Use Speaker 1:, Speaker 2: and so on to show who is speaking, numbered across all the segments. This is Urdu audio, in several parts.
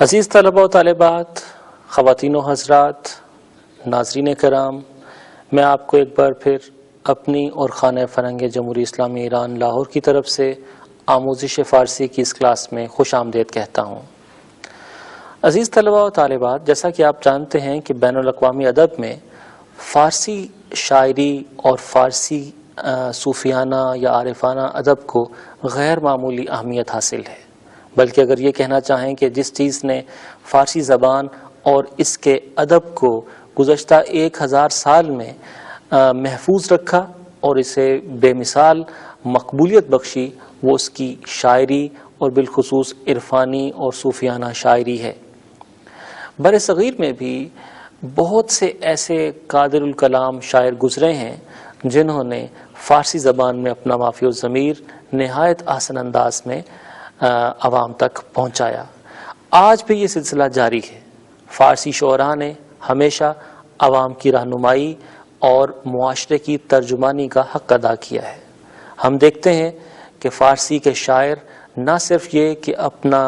Speaker 1: عزیز طلباء و طالبات، خواتین و حضرات، ناظرین کرام، میں آپ کو ایک بار پھر اپنی اور خانہ فرہنگ جمہوریہ اسلامی ایران لاہور کی طرف سے آموزش فارسی کی اس کلاس میں خوش آمدید کہتا ہوں۔ عزیز طلباء و طالبات، جیسا کہ آپ جانتے ہیں کہ بین الاقوامی ادب میں فارسی شاعری اور فارسی صوفیانہ یا عارفانہ ادب کو غیر معمولی اہمیت حاصل ہے، بلکہ اگر یہ کہنا چاہیں کہ جس چیز نے فارسی زبان اور اس کے ادب کو گزشتہ 1000 سال میں محفوظ رکھا اور اسے بے مثال مقبولیت بخشی، وہ اس کی شاعری اور بالخصوص عرفانی اور صوفیانہ شاعری ہے۔ بر صغیر میں بھی بہت سے ایسے قادر الکلام شاعر گزرے ہیں جنہوں نے فارسی زبان میں اپنا مافی الضمیر نہایت احسن انداز میں عوام تک پہنچایا۔ آج بھی یہ سلسلہ جاری ہے۔ فارسی شعراء نے ہمیشہ عوام کی رہنمائی اور معاشرے کی ترجمانی کا حق ادا کیا ہے۔ ہم دیکھتے ہیں کہ فارسی کے شاعر نہ صرف یہ کہ اپنا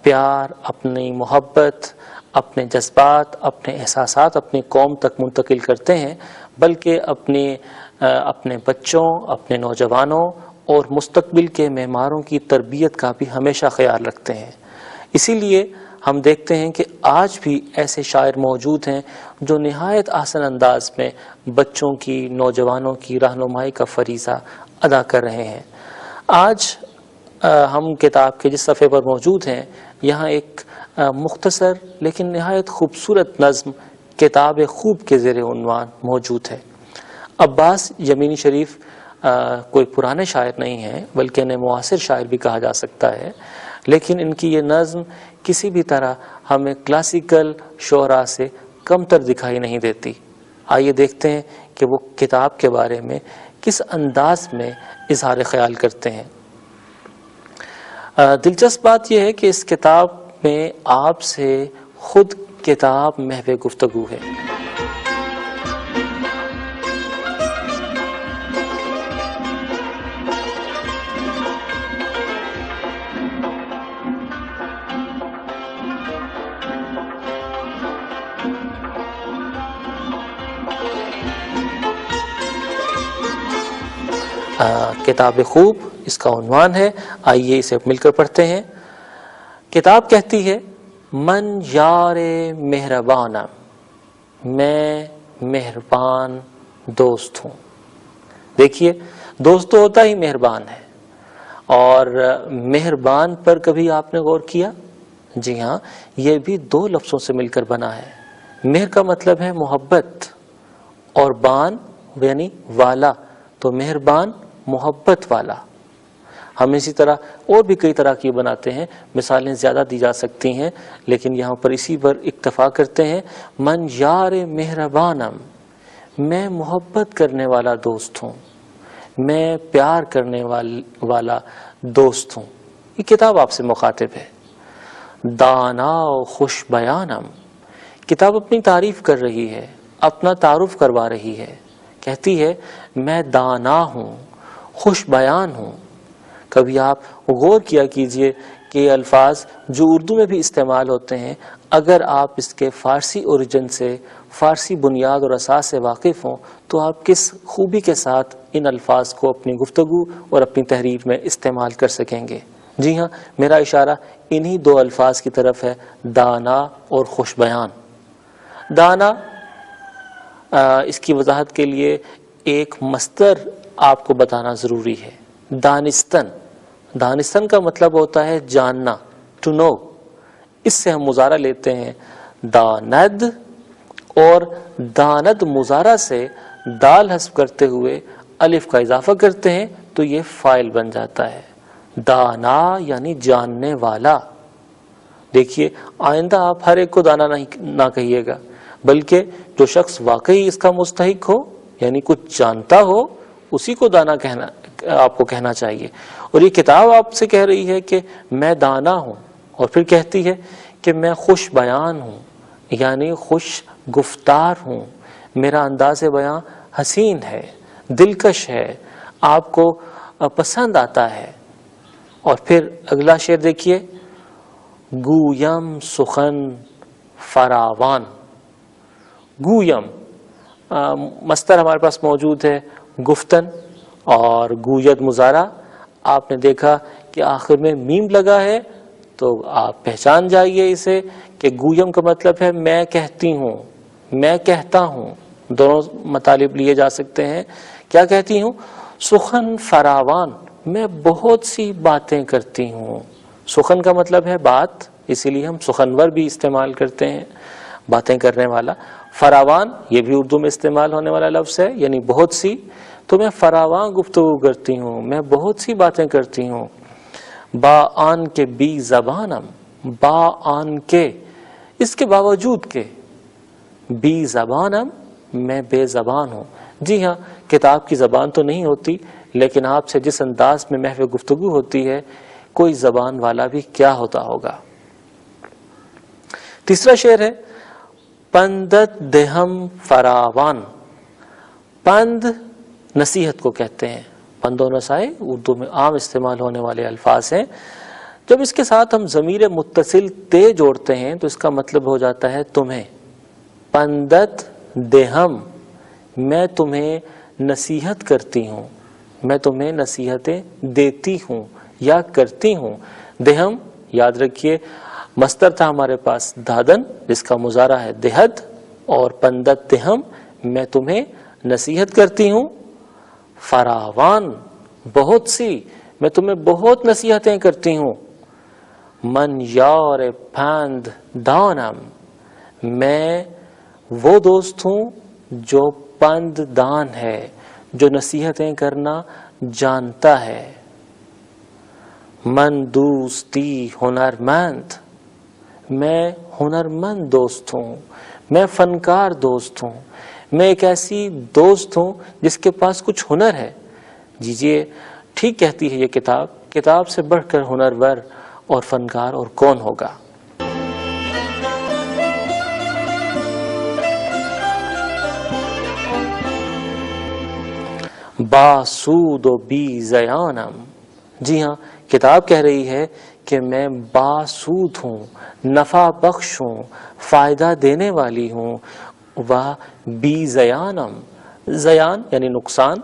Speaker 1: پیار، اپنی محبت، اپنے جذبات، اپنے احساسات اپنی قوم تک منتقل کرتے ہیں، بلکہ اپنے بچوں، اپنے نوجوانوں اور مستقبل کے معماروں کی تربیت کا بھی ہمیشہ خیال رکھتے ہیں۔ اسی لیے ہم دیکھتے ہیں کہ آج بھی ایسے شاعر موجود ہیں جو نہایت احسن انداز میں بچوں کی، نوجوانوں کی رہنمائی کا فریضہ ادا کر رہے ہیں۔ آج ہم کتاب کے جس صفحے پر موجود ہیں، یہاں ایک مختصر لیکن نہایت خوبصورت نظم کتاب خوب کے زیر عنوان موجود ہے۔ عباس یمینی شریف کوئی پرانے شاعر نہیں ہیں، بلکہ انہیں معاصر شاعر بھی کہا جا سکتا ہے، لیکن ان کی یہ نظم کسی بھی طرح ہمیں کلاسیکل شعراء سے کمتر دکھائی نہیں دیتی۔ آئیے دیکھتے ہیں کہ وہ کتاب کے بارے میں کس انداز میں اظہار خیال کرتے ہیں۔ دلچسپ بات یہ ہے کہ اس کتاب میں آپ سے خود کتاب محو گفتگو ہے۔ کتاب خوب اس کا عنوان ہے، آئیے اسے مل کر پڑھتے ہیں۔ کتاب کہتی ہے، من یار مہربانم، میں مہربان دوست ہوں۔ دیکھیے، دوست تو ہوتا ہی مہربان ہے، اور مہربان پر کبھی آپ نے غور کیا؟ جی ہاں، یہ بھی 2 لفظوں سے مل کر بنا ہے۔ مہر کا مطلب ہے محبت، اور بان یعنی والا، تو مہربان محبت والا۔ ہم اسی طرح اور بھی کئی طرح کی بناتے ہیں، مثالیں زیادہ دی جا سکتی ہیں، لیکن یہاں پر اسی پر اکتفا کرتے ہیں۔ من یار مہربانم، میں محبت کرنے والا دوست ہوں، میں پیار کرنے والا دوست ہوں۔ یہ کتاب آپ سے مخاطب ہے۔ دانا و خوش بیانم، کتاب اپنی تعریف کر رہی ہے، اپنا تعارف کروا رہی ہے، کہتی ہے میں دانا ہوں، خوش بیان ہوں۔ کبھی آپ غور کیا کیجئے کہ یہ الفاظ جو اردو میں بھی استعمال ہوتے ہیں، اگر آپ اس کے فارسی اوریجن سے، فارسی بنیاد اور اساس سے واقف ہوں، تو آپ کس خوبی کے ساتھ ان الفاظ کو اپنی گفتگو اور اپنی تحریر میں استعمال کر سکیں گے۔ جی ہاں، میرا اشارہ انہی 2 الفاظ کی طرف ہے، دانا اور خوش بیان۔ دانا، اس کی وضاحت کے لیے ایک مصدر آپ کو بتانا ضروری ہے۔ دانستن، دانستن کا مطلب ہوتا ہے جاننا، ٹو نو۔ اس سے ہم مضارع لیتے ہیں داند، اور داند مضارع سے دال حذف کرتے ہوئے الف کا اضافہ کرتے ہیں تو یہ فاعل بن جاتا ہے۔ دانا یعنی جاننے والا۔ دیکھیے، آئندہ آپ ہر ایک کو دانا نہ کہیے گا، بلکہ جو شخص واقعی اس کا مستحق ہو، یعنی کچھ جانتا ہو، اسی کو دانا آپ کو کہنا چاہیے۔ اور یہ کتاب آپ سے کہہ رہی ہے کہ میں دانا ہوں، اور پھر کہتی ہے کہ میں خوش بیان ہوں، یعنی خوش گفتار ہوں، میرا انداز بیاں حسین ہے، دلکش ہے، آپ کو پسند آتا ہے۔ اور پھر اگلا شعر دیکھیے، گویم سخن فراوان. گویم مصدر ہمارے پاس موجود ہے گفتن اور گوید مضارع. آپ نے دیکھا کہ آخر میں میم لگا ہے تو آپ پہچان جائیے اسے کہ گویم کا مطلب ہے میں کہتی ہوں، میں کہتا ہوں. دونوں مطالب لیے جا سکتے ہیں. کیا کہتی ہوں؟ سخن فراوان، میں بہت سی باتیں کرتی ہوں. سخن کا مطلب ہے بات، اسی لیے ہم سخنور بھی استعمال کرتے ہیں، باتیں کرنے والا. فراوان یہ بھی اردو میں استعمال ہونے والا لفظ ہے، یعنی بہت سی. تو میں فراوان گفتگو کرتی ہوں، میں بہت سی باتیں کرتی ہوں. با آن کے بی زبانم، با آن کے اس کے باوجود کے، بی زبانم میں بے زبان ہوں. جی ہاں، کتاب کی زبان تو نہیں ہوتی، لیکن آپ سے جس انداز میں محو گفتگو ہوتی ہے کوئی زبان والا بھی کیا ہوتا ہوگا. تیسرا شعر ہے پندت دہم فراوان. پند نصیحت کو کہتے ہیں. پند و نصائح اردو میں عام استعمال ہونے والے الفاظ ہیں. جب اس کے ساتھ ہم ضمیر متصل تے جوڑتے ہیں تو اس کا مطلب ہو جاتا ہے تمہیں. پندت دہم میں تمہیں نصیحت کرتی ہوں، میں تمہیں نصیحتیں دیتی ہوں یا کرتی ہوں. دہم یاد رکھیے مصدر تھا ہمارے پاس دادن جس کا مضارع ہے دہد، اور پندت دہم میں تمہیں نصیحت کرتی ہوں. فراوان بہت سی، میں تمہیں بہت نصیحتیں کرتی ہوں. من یار پند دانم میں وہ دوست ہوں جو پند دان ہے، جو نصیحتیں کرنا جانتا ہے. من دوستی ہنرمند میں ہنرمند دوست ہوں، میں فنکار دوست ہوں، میں ایک ایسی دوست ہوں جس کے پاس کچھ ہنر ہے. جیجیے ٹھیک کہتی ہے یہ کتاب، کتاب سے بڑھ کر ہنرور اور فنکار اور کون ہوگا. باسود و بی زیانم. جی ہاں، کتاب کہہ رہی ہے کہ میں باسود ہوں، نفع بخش ہوں، فائدہ دینے والی ہوں. وہ بی زیانم، زیان یعنی نقصان،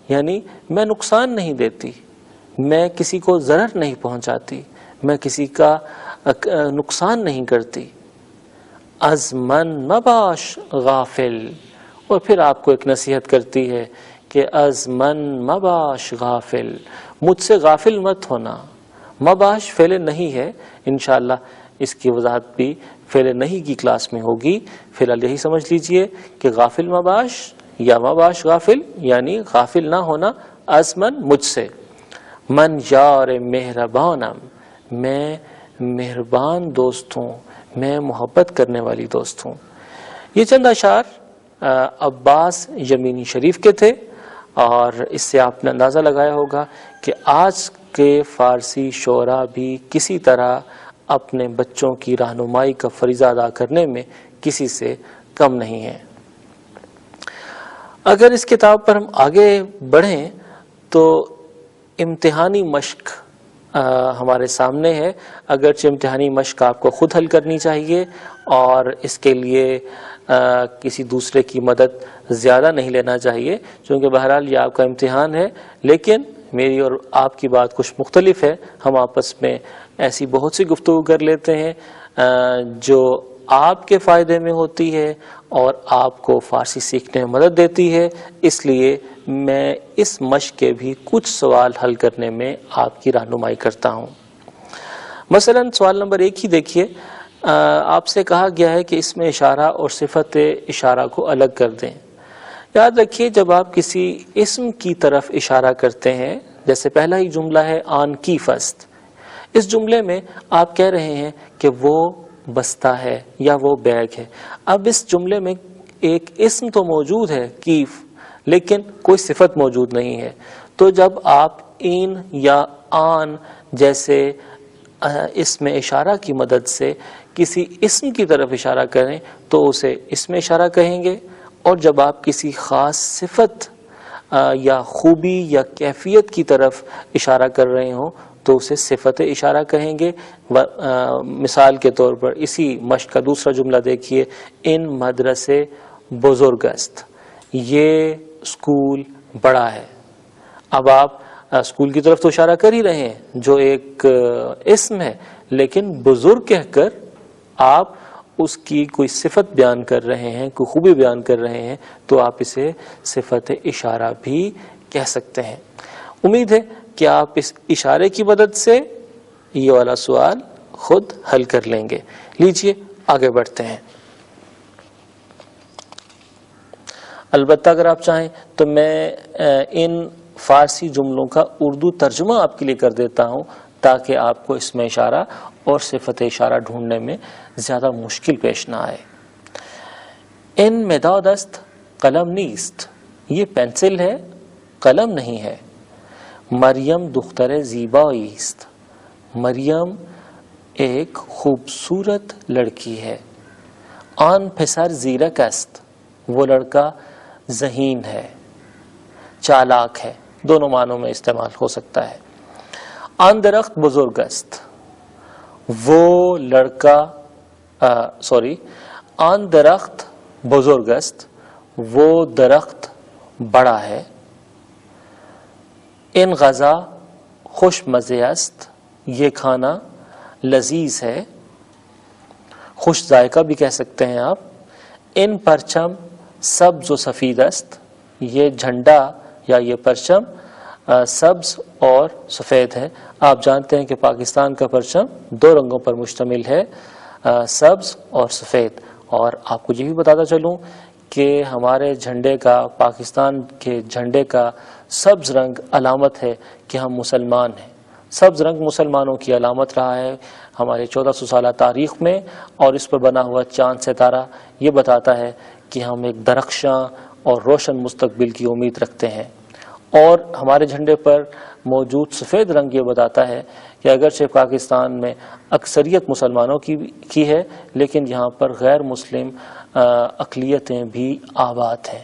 Speaker 1: یعنی میں نقصان نہیں دیتی، میں کسی کو ضرر نہیں پہنچاتی، میں کسی کا نقصان نہیں کرتی. از من مباش غافل، اور پھر آپ کو ایک نصیحت کرتی ہے کہ از من مباش غافل، مجھ سے غافل مت ہونا. مباش فعل نہیں ہے، انشاءاللہ اس کی وضاحت بھی فعل نہیں کی کلاس میں ہوگی. فی الحال یہی سمجھ لیجئے کہ غافل مباش یا مباش غافل یعنی غافل نہ ہونا. از من مجھ سے. من یار مہربانم میں مہربان دوست ہوں، میں محبت کرنے والی دوست ہوں. یہ چند اشعار عباس یمینی شریف کے تھے، اور اس سے آپ نے اندازہ لگایا ہوگا کہ آج کے فارسی شعراء بھی کسی طرح اپنے بچوں کی رہنمائی کا فریضہ ادا کرنے میں کسی سے کم نہیں ہیں. اگر اس کتاب پر ہم آگے بڑھیں تو امتحانی مشق ہمارے سامنے ہے. اگرچہ امتحانی مشق آپ کو خود حل کرنی چاہیے اور اس کے لیے کسی دوسرے کی مدد زیادہ نہیں لینا چاہیے، چونکہ بہرحال یہ آپ کا امتحان ہے. لیکن میری اور آپ کی بات کچھ مختلف ہے. ہم آپس میں ایسی بہت سی گفتگو کر لیتے ہیں جو آپ کے فائدے میں ہوتی ہے اور آپ کو فارسی سیکھنے میں مدد دیتی ہے. اس لیے میں اس مشق کے بھی کچھ سوال حل کرنے میں آپ کی رہنمائی کرتا ہوں. مثلا سوال نمبر 1 ہی دیکھیے. آپ سے کہا گیا ہے کہ اس میں اشارہ اور صفت اشارہ کو الگ کر دیں. یاد رکھیے جب آپ کسی اسم کی طرف اشارہ کرتے ہیں، جیسے پہلا ہی جملہ ہے آن کی فست، اس جملے میں آپ کہہ رہے ہیں کہ وہ بستہ ہے یا وہ بیگ ہے. اب اس جملے میں ایک اسم تو موجود ہے کیف، لیکن کوئی صفت موجود نہیں ہے. تو جب آپ این یا آن جیسے اسم اشارہ کی مدد سے کسی اسم کی طرف اشارہ کریں تو اسے اسم اشارہ کہیں گے. اور جب آپ کسی خاص صفت یا خوبی یا کیفیت کی طرف اشارہ کر رہے ہوں تو اسے صفت اشارہ کہیں گے. مثال کے طور پر اسی مشق کا دوسرا جملہ دیکھیے, ان مدرسے بزرگ است, یہ اسکول بڑا ہے. اب آپ اسکول کی طرف تو اشارہ کر ہی رہے ہیں جو ایک اسم ہے, لیکن بزرگ کہہ کر آپ اس کی کوئی صفت بیان کر رہے ہیں, کوئی خوبی بیان کر رہے ہیں, تو آپ اسے صفت اشارہ بھی کہہ سکتے ہیں. امید ہے کہ آپ اس اشارے کی مدد سے یہ والا سوال خود حل کر لیں گے. لیجئے آگے بڑھتے ہیں. البتہ اگر آپ چاہیں تو میں ان فارسی جملوں کا اردو ترجمہ آپ کے لیے کر دیتا ہوں تاکہ آپ کو اس میں اشارہ اور صفت اشارہ ڈھونڈنے میں زیادہ مشکل پیش نہ آئے. ان مداد است قلم نیست, یہ پینسل ہے قلم نہیں ہے. مریم دختر زیبایی است, مریم ایک خوبصورت لڑکی ہے. آن پسر زیرک است, وہ لڑکا ذہین ہے, چالاک ہے. دونوں معنوں میں استعمال ہو سکتا ہے. آن درخت بزرگ است, وہ لڑکا آن درخت بزرگ است, وہ درخت بڑا ہے. ان غذا خوش مزے است, یہ کھانا لذیذ ہے, خوش ذائقہ بھی کہہ سکتے ہیں آپ. ان پرچم سبز و سفید است, یہ جھنڈا یا یہ پرچم سبز اور سفید ہے. آپ جانتے ہیں کہ پاکستان کا پرچم دو رنگوں پر مشتمل ہے, سبز اور سفید. اور آپ کو یہ بھی بتاتا چلوں کہ ہمارے جھنڈے کا, پاکستان کے جھنڈے کا سبز رنگ علامت ہے کہ ہم مسلمان ہیں. سبز رنگ مسلمانوں کی علامت رہا ہے ہمارے 1400 سالہ تاریخ میں, اور اس پر بنا ہوا چاند ستارہ یہ بتاتا ہے کہ ہم ایک درخشاں اور روشن مستقبل کی امید رکھتے ہیں. اور ہمارے جھنڈے پر موجود سفید رنگ یہ بتاتا ہے کہ اگرچہ پاکستان میں اکثریت مسلمانوں کی ہے, لیکن یہاں پر غیر مسلم اقلیتیں بھی آباد ہیں.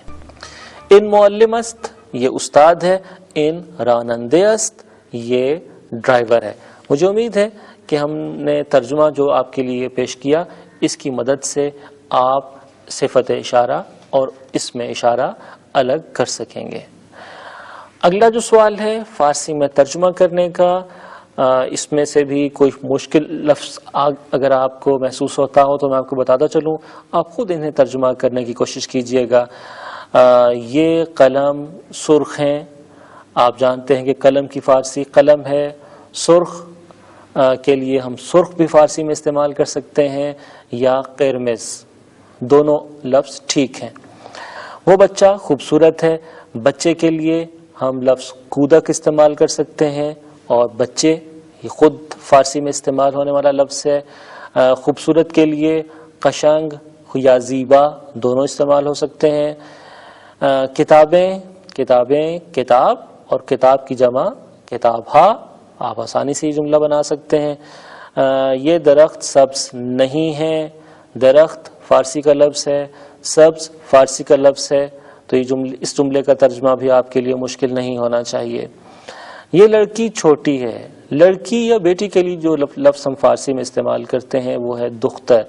Speaker 1: ان معلم است, یہ استاد ہے. ان رانندے است, یہ ڈرائیور ہے. مجھے امید ہے کہ ہم نے ترجمہ جو آپ کے لیے پیش کیا اس کی مدد سے آپ صفت اشارہ اور اسم اشارہ الگ کر سکیں گے. اگلا جو سوال ہے فارسی میں ترجمہ کرنے کا, اس میں سے بھی کوئی مشکل لفظ اگر آپ کو محسوس ہوتا ہو تو میں آپ کو بتاتا چلوں, آپ خود انہیں ترجمہ کرنے کی کوشش کیجئے گا. یہ قلم سرخ ہیں, آپ جانتے ہیں کہ قلم کی فارسی قلم ہے. سرخ کے لیے ہم سرخ بھی فارسی میں استعمال کر سکتے ہیں یا قرمز, دونوں لفظ ٹھیک ہیں. وہ بچہ خوبصورت ہے, بچے کے لیے ہم لفظ کودک استعمال کر سکتے ہیں, اور بچے یہ خود فارسی میں استعمال ہونے والا لفظ ہے. خوبصورت کے لیے قشنگ یا زیبا دونوں استعمال ہو سکتے ہیں. کتابیں کتاب اور کتاب کی جمع کتابہ, آپ آسانی سے یہ جملہ بنا سکتے ہیں. یہ درخت سبز نہیں ہے, درخت فارسی کا لفظ ہے, سبز فارسی کا لفظ ہے, تو یہ اس جملے کا ترجمہ بھی آپ کے لیے مشکل نہیں ہونا چاہیے. یہ لڑکی چھوٹی ہے, لڑکی یا بیٹی کے لیے جو لفظ ہم فارسی میں استعمال کرتے ہیں وہ ہے دختر,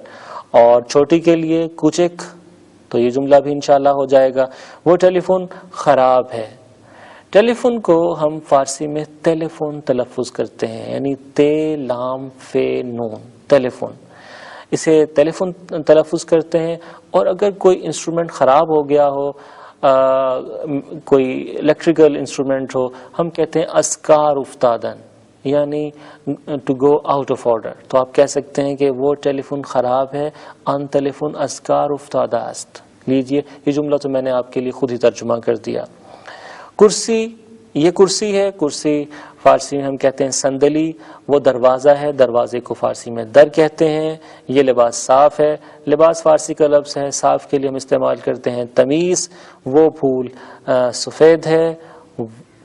Speaker 1: اور چھوٹی کے لیے کوچک, تو یہ جملہ بھی انشاءاللہ ہو جائے گا. وہ ٹیلی فون خراب ہے, ٹیلی فون کو ہم فارسی میں ٹیلی فون تلفظ کرتے ہیں, یعنی تے لام فے نون, ٹیلی فون, اسے ٹیلی فون تلفظ کرتے ہیں. اور اگر کوئی انسٹرومنٹ خراب ہو گیا ہو, کوئی الیکٹریکل انسٹرومنٹ ہو, ہم کہتے ہیں اسکار افتادن, یعنی to go out of order. تو آپ کہہ سکتے ہیں کہ وہ ٹیلی فون خراب ہے, ان ٹیلی فون اسکار افتادہ است. لیجئے یہ جملہ تو میں نے آپ کے لیے خود ہی ترجمہ کر دیا. کرسی, یہ کرسی ہے, کرسی فارسی میں ہم کہتے ہیں صندلی. وہ دروازہ ہے, دروازے کو فارسی میں در کہتے ہیں. یہ لباس صاف ہے, لباس فارسی کا لفظ ہے, صاف کے لیے ہم استعمال کرتے ہیں تمیز. وہ پھول سفید ہے,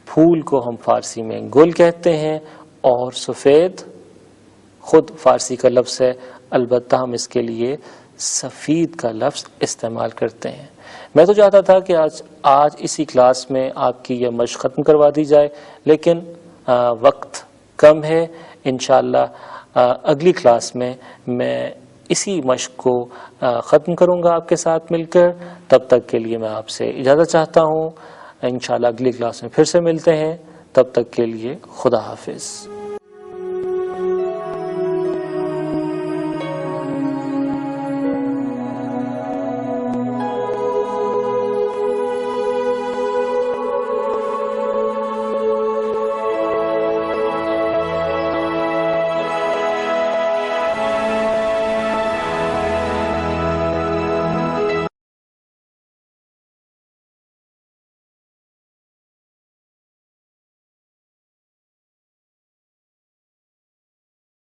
Speaker 1: پھول کو ہم فارسی میں گل کہتے ہیں, اور سفید خود فارسی کا لفظ ہے, البتہ ہم اس کے لیے سفید کا لفظ استعمال کرتے ہیں. میں تو چاہتا تھا کہ آج اسی کلاس میں آپ کی یہ مشق ختم کروا دی جائے، لیکن وقت کم ہے. انشاءاللہ اگلی کلاس میں اسی مشق کو ختم کروں گا آپ کے ساتھ مل کر. تب تک کے لیے میں آپ سے اجازت چاہتا ہوں. انشاءاللہ اگلی کلاس میں پھر سے ملتے ہیں. تب تک کے لیے خدا حافظ.